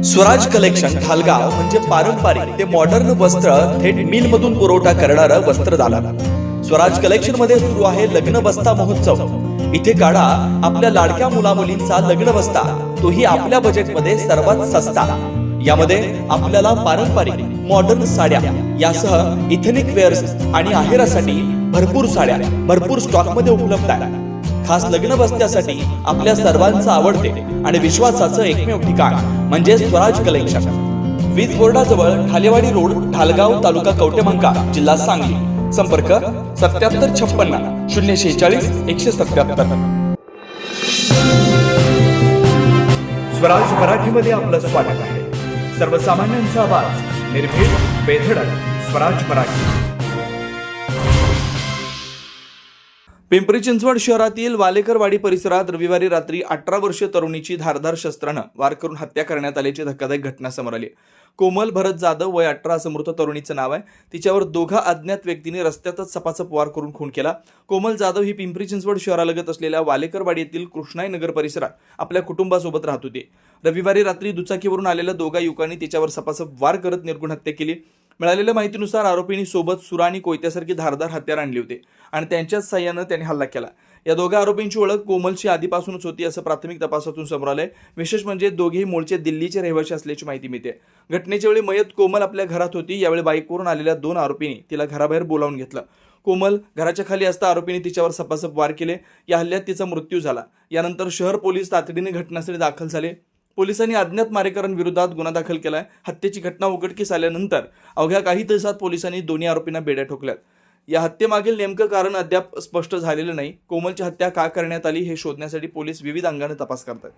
Swaraj collection Dhalgaon म्हणजे पारंपरिक ते मॉडर्न वस्त्र थेट मिल मधून पुरवठा करणारं वस्त्रदालन. स्वराज कलेक्शन मध्ये सुरू आहे लग्न बस्ता महोत्सव. इथे काढा आपल्या लाडक्या मुलामुलींचा लग्न बस्ता, तोही आपल्या बजेटमध्ये सर्वात सस्ता. यामध्ये आपल्याला पारंपरिक मॉडर्न साड्या यासह इथेनिक वेअर्स आणि आहेरासाठी भरपूर साड्या भरपूर स्टॉक मध्ये उपलब्ध आहे. खास लग्न बस्त्यासाठी आपल्या सर्वांचं आवडते आणि विश्वासाचं एकमेव ठिकाण म्हणजे स्वराज कलेक्शन. वीज बोर्डाजवळ ठालेवाडी रोड, ढालगाव, तालुका कवटेमहांका, जिल्हा सांगली. संपर्क 7756 046 177. स्वराज मराठीमध्ये आपलं स्वागत आहे. सर्वसामान्यांचा आवाज, निर्भीड, बेधडक. स्वराज मराठी. पिंपरी चिंचवड शहरातील वालेकरवाडी परिसरात रविवारी रात्री 18 वर्षीय तरुणीची धारदार शस्त्रानं वार करून हत्या करण्यात आल्याची धक्कादायक घटना समोर आली. कोमल भरत जाधव वय 18 असं मृत तरुणीचं नाव आहे. तिच्यावर दोघा अज्ञात व्यक्तींनी रस्त्यातच सपासप वार करून खून केला. कोमल जाधव ही पिंपरी चिंचवड शहरालगत असलेल्या वालेकरवाडी येथील कृष्णाई नगर परिसरात आपल्या कुटुंबासोबत राहत होती. रविवारी रात्री दुचाकीवरून आलेल्या दोघा युवकांनी तिच्यावर सपासप वार करत निर्घृण हत्या केली. मिळालेल्या माहितीनुसार आरोपींनी सोबत सुरा आणि कोयत्यासारखी धारदार हत्यार आणली होती आणि त्यांच्याच साह्यानं त्यांनी हल्ला केला. या दोघा आरोपींची ओळख कोमलची आधीपासूनच होती असं प्राथमिक तपासातून समोर आलंय. विशेष म्हणजे दोघेही मूळचे दिल्लीचे रहिवासी असल्याची माहिती मिळते. घटनेच्या वेळी मयत कोमल आपल्या घरात होती. यावेळी बाईकवरून आलेल्या दोन आरोपींनी तिला घराबाहेर बोलावून घेतलं. कोमल घराच्या खाली असता आरोपींनी तिच्यावर सपासप वार केले. या हल्ल्यात तिचा मृत्यू झाला. यानंतर शहर पोलीस तातडीने घटनास्थळी दाखल झाले. पोलिसांनी अज्ञात मारेकरांविरोधात गुन्हा दाखल केलाय. हत्येची घटना उघडकीस आल्यानंतर अवघ्या काही तासात पोलिसांनी दोन्ही आरोपींना बेड्या ठोकल्यात. या हत्येमागील नेमकं कारण अद्याप स्पष्ट झालेलं नाही. कोमलची हत्या का करण्यात आली हे शोधण्यासाठी पोलीस विविध अंगाने तपास करतात.